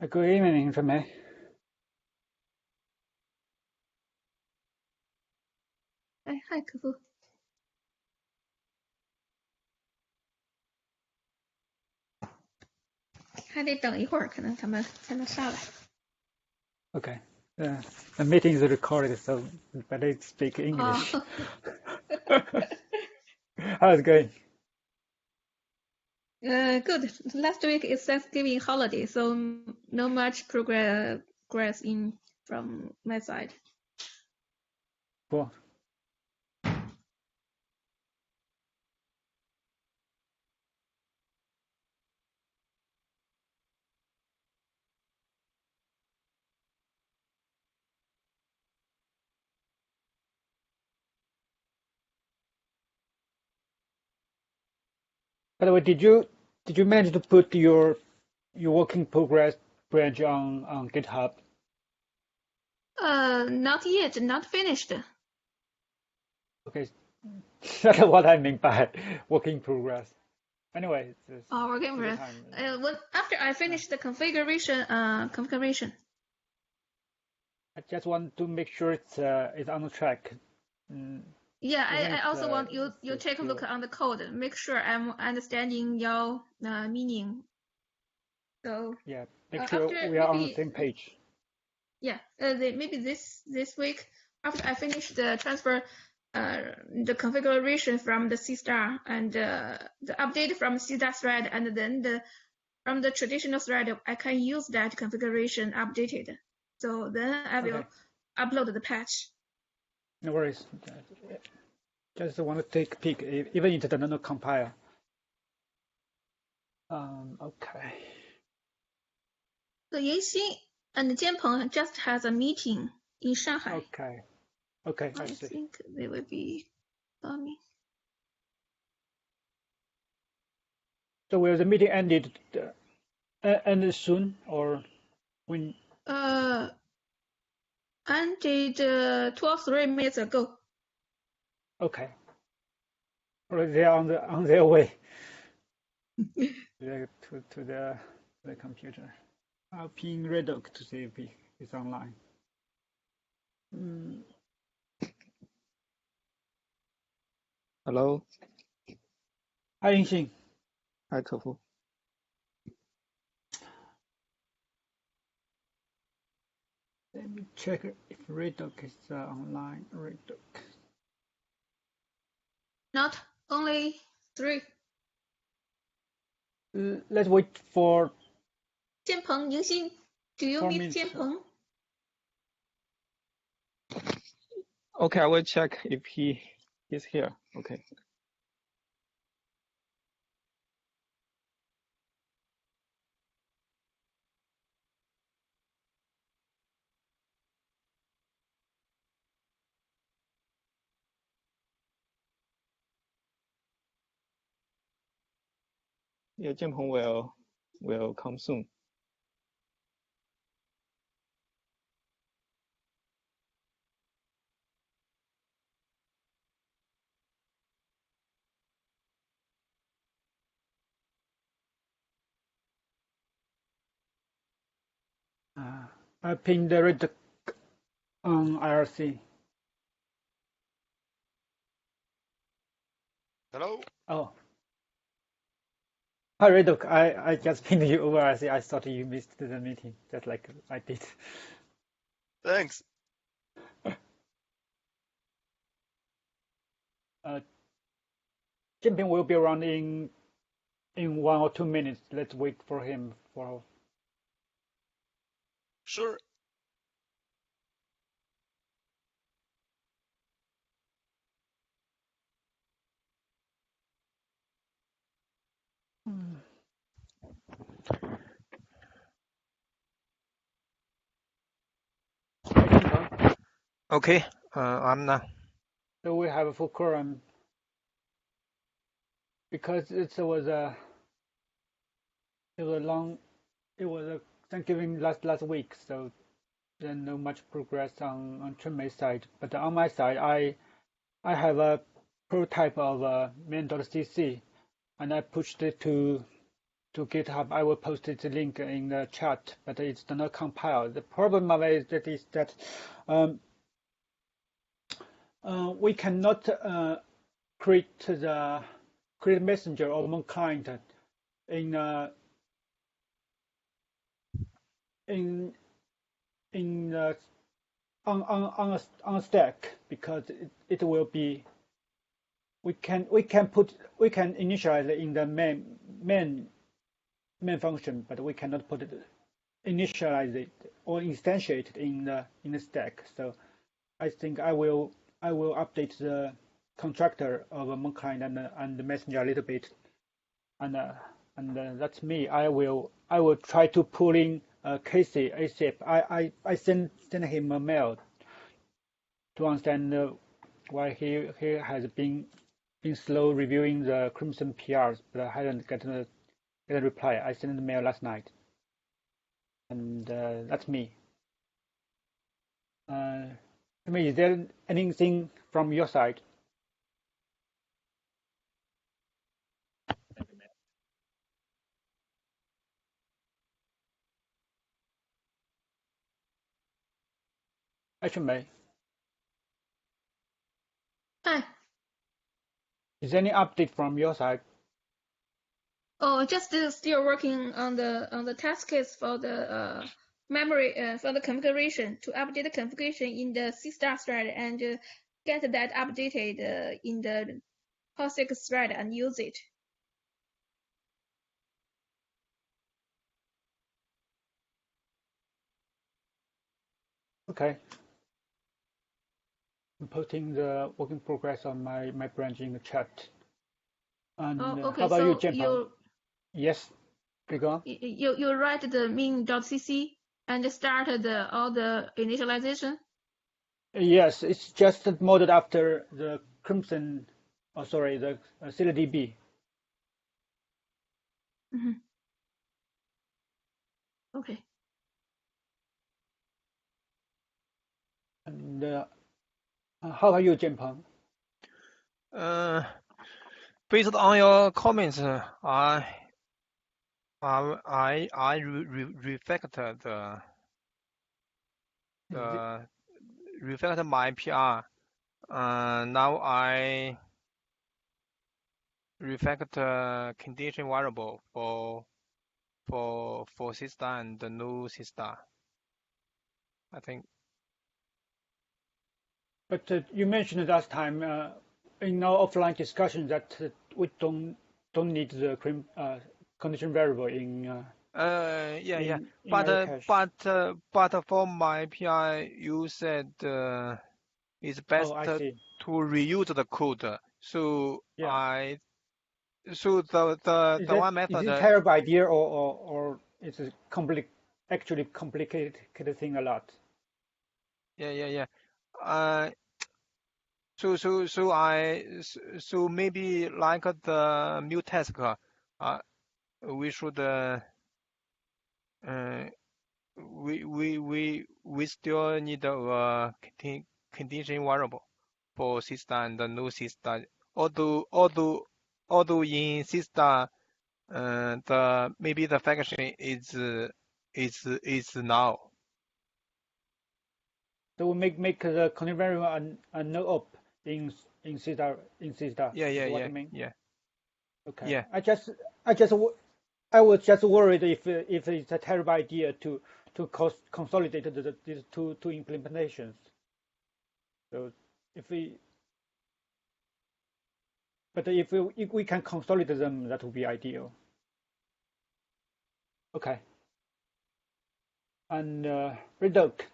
Good evening, Treme. 哎，嗨，可夫，还得等一会儿，可能他们才能上来。Okay. The meeting is recorded, so better speak 哦 English. How's it going? Good. Last week is Thanksgiving holiday, so no much progress in from my side. Cool. By the way, did you manage to put your working progress branch on GitHub? Not yet, not finished. Okay, that's what I mean by working progress. Anyway, Working take your for time. after I finish the configuration. I just want to make sure it's on the track. Mm, Yeah, even I if also want you it's take a look still. on the code, make sure I'm understanding your meaning. So Yeah, make sure after we are on the maybe same page. yeah, maybe this week after I finish the transfer, the configuration from the Seastar and the update from Seastar thread, and then from the traditional thread, I can use that configuration updated. So then I will Okay, upload the patch. no worries. Just want to take a peek, even if it does not compile. Okay. So Yinxin and Jianpeng just has a meeting in Shanghai. Okay. Okay, I I see. think they will be coming. So will the meeting ended soon or when? Ended 3 minutes ago. Okay. Or they are on their way to the computer. I'll ping Redok to see if he's online. Mm, Hello，Hi, Yingxing. 嗨，客户。Let me check if Redok is online. Redok. Not only 3. Let's wait for 建鹏, Yingxin, do you meet minutes. 建鹏? Okay, I will check if he is here. Okay. 叶建鹏 will come soon. I pinged Redok on IRC. Hello? Oh, hi Redok. I just pinged you over IRC. I thought you missed the meeting, just like I did. Thanks. Jianping will be around in 1 or 2 minutes. Let's wait for him for. Sure. Okay, I'm not. So we have a full quorum because it was a long it was a Thanksgiving last week, so there's no much progress on Chunmei's side. But on my side, I have a prototype of main.cc, and I pushed it to to GitHub. I will post the link in the chat, but it's not compiled. The problem of it is that we cannot create messenger or Mon client in in on a stack, because it will be, we can initialize it in the main function, but we cannot put it, initialize it or instantiate it in the stack. So I think I will update the constructor of a Mon client and the messenger a little bit, and that's me. I will try to pull in Casey ASAP. I sent him a mail to understand why he has been slow reviewing the Crimson PRs, but I hadn't gotten a reply. I sent the mail last night, and that's me. Is there anything from your side? May. Hi. Is there any update from your side? Oh, just still working on the test case for the memory for the configuration, to update the configuration in the Seastar thread and get that updated in the POSIX thread and use it. Okay. I'm posting the work in progress on my branch in the chat. And okay, how about you, so Jianpeng? Yes, go on. You write the min.cc and started all the initialization? Yes, it's just modeled after the Crimson, the CillaDB. Mm-hmm. Okay. And how are you, Jianpeng? Based on your comments, I refactor refactor my PR. Now I refactor condition variable for Seastar and the new Seastar, I think. But you mentioned last time in our offline discussion that we don't need the condition variable in yeah. cache. But for my PI, you said it's best I see. to reuse the code. So Yeah. the one method. Is it a terrible idea, or it's a actually complicated thing a lot? Yeah. So maybe like the new task, we should we still need a condition variable for Seastar and the new Seastar. Although in Seastar, maybe the function is now. So we make the condition variable a no op in Seastar. Yeah. What you mean? Yeah. Okay. Yeah. I was just worried if it's a terrible idea to consolidate these two implementations. So if we can consolidate them, that would be ideal. Okay. And Redok,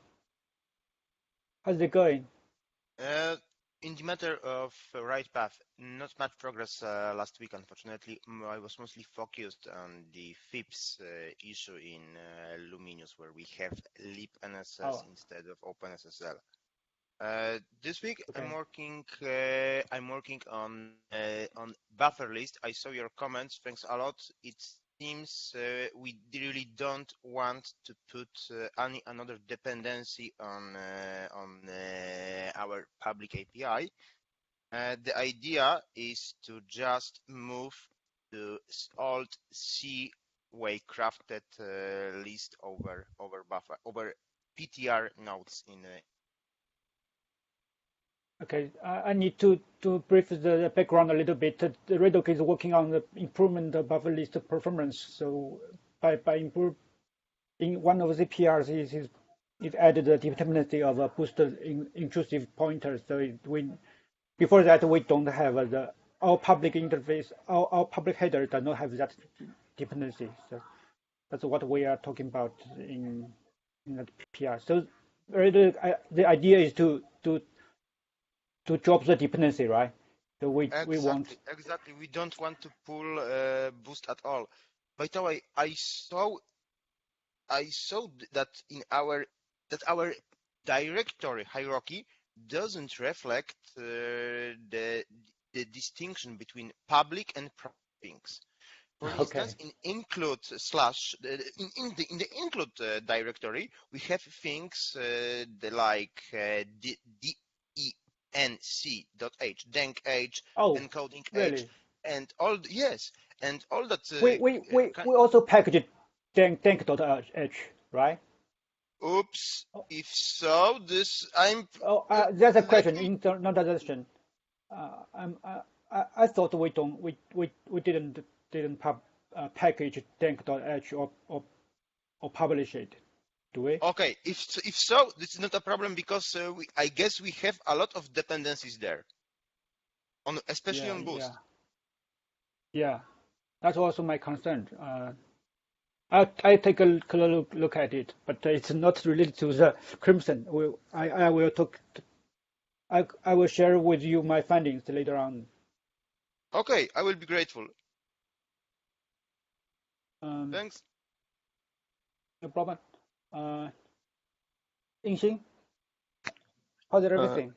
how's it going? In the matter of right path, not much progress last week, unfortunately. I was mostly focused on the FIPS issue in Luminous, where we have libNSS instead of OpenSSL. This week, okay. I'm working on buffer list. I saw your comments. Thanks a lot. It seems we really don't want to put another dependency on our public API. The idea is to just move to Alt C way crafted list over buffer over PTR nodes in. Okay, I need to brief the background a little bit. The Redoc is working on the improvement of buffer list performance. So by improve in one of the PRs is added the dependency of a boosted intrusive pointer. So before that we don't have our public interface, our public header does not have that dependency. So that's what we are talking about in the PR. So the idea is to drop the dependency, right? So we want exactly. We don't want to pull boost at all. By the way, I saw that our directory hierarchy doesn't reflect the distinction between public and private things. For instance, in include slash in the include directory, we have things like denc.h, denc.h, encoding really? h, and all and all that. We also package denc.h, right? Oops. If so, this I'm. That's a question. Not a question. I thought we didn't package denc.h or publish it. Do we? Okay, if so, this is not a problem because I guess we have a lot of dependencies there, especially on Boost. Yeah, that's also my concern. I take a closer look at it, but it's not related to the Crimson. I will talk. I will share with you my findings later on. Okay, I will be grateful. Thanks. No problem. Yingxing, how's everything?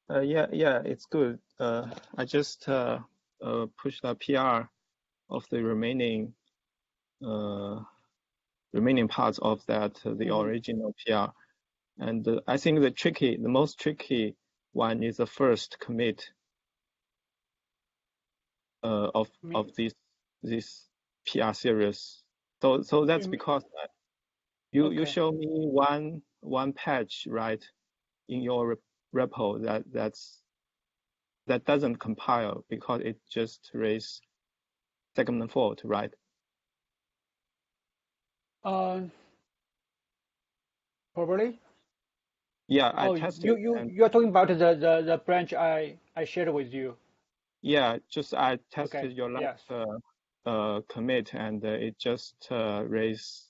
Yeah, it's good. I just pushed the PR of the remaining parts of that the original PR, and I think the most tricky one is the first commit of this PR series. So that's because you show me one patch, right, in your repo that doesn't compile because it just raised segment fault, right? Probably. Yeah, I tested. You're talking about the branch I shared with you. Yeah, just I tested your last commit and it just raised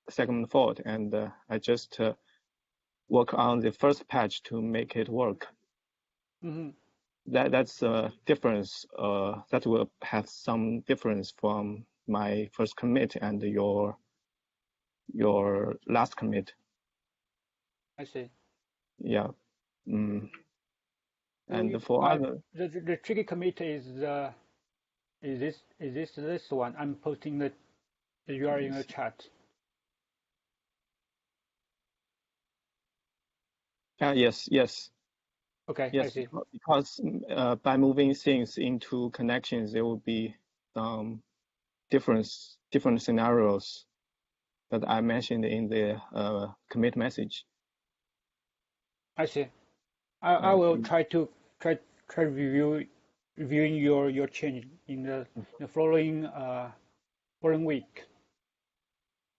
segment fault, and I just work on the first patch to make it work. That's a difference. That will have some difference from my first commit and your last commit. I see. Yeah. And for other, the tricky commit is this one. I'm posting the URL in the chat. Yes. Okay, yes, I see. Because by moving things into connections, there will be different scenarios that I mentioned in the commit message. I see. I will try reviewing your change in the following week.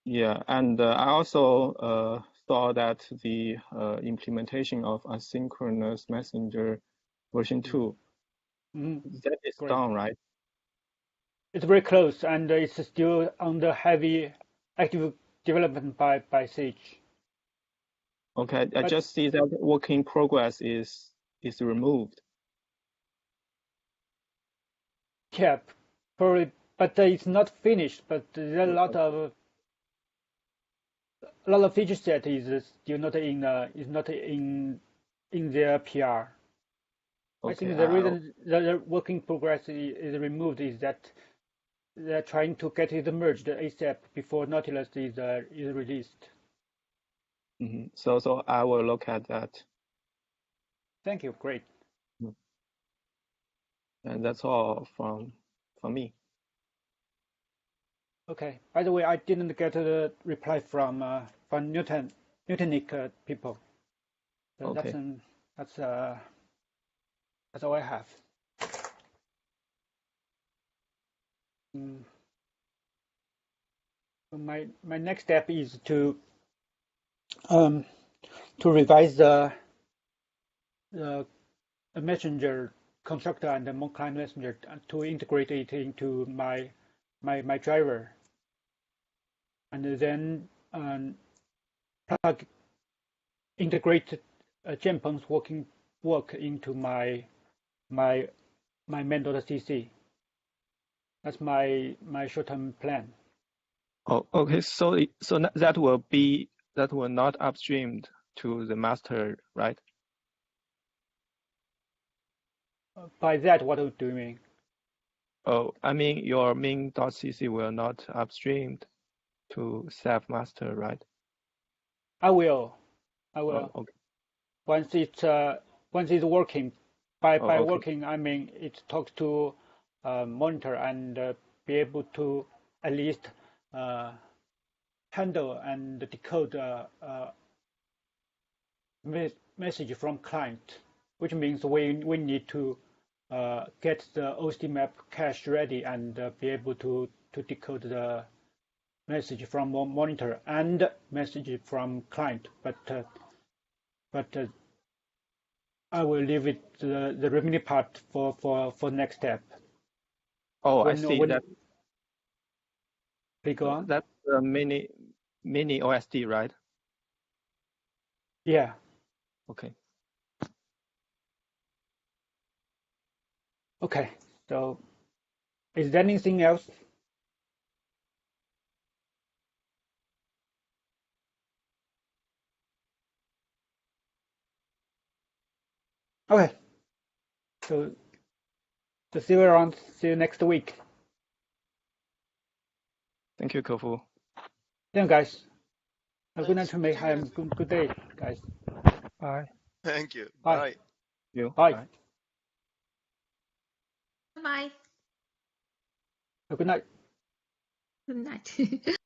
Yeah, and I also saw that the implementation of asynchronous messenger version 2 that is done, right? It's very close, and it's still under heavy active development by Sage. Okay, I just see that work in progress is removed. Yeah, probably, but it's not finished. But there are a lot of feature set is still not in their PR. I think the reason the work in progress is removed is that they're trying to get it merged ASAP before Nautilus is released. So I will look at that. Thank you. Great. And that's all from me. Okay. By the way, I didn't get a reply from Newtonic people. So Okay. that's all I have. So my next step is to revise the messenger constructor and the client messenger to integrate it into my driver, and then integrate Genpeng's work into my main.cc. That's my short-term plan. Oh, okay. So that will not upstreamed to the master, right? By that, what do you mean? Oh, I mean your main.cc will not upstreamed to self master, right? I will. Oh, okay. Once it's working. By okay. working, I mean it talks to monitor and be able to at least handle and decode message from client, which means we need to get the OSD map cache ready and be able to decode the message from monitor and message from client. But I will leave it the remaining part for next step. Oh, I see that. Please go on. That's the mini OSD, right? Yeah. Okay. Okay. So, is there anything else? Okay. So see you around. See you next week. Thank you, Kofu. Then, guys. Have a good night Thanks. to me. Have a good day, guys. Bye. Thank you. Bye. Bye. You. Bye. Bye. Bye. Have a good night. Good night.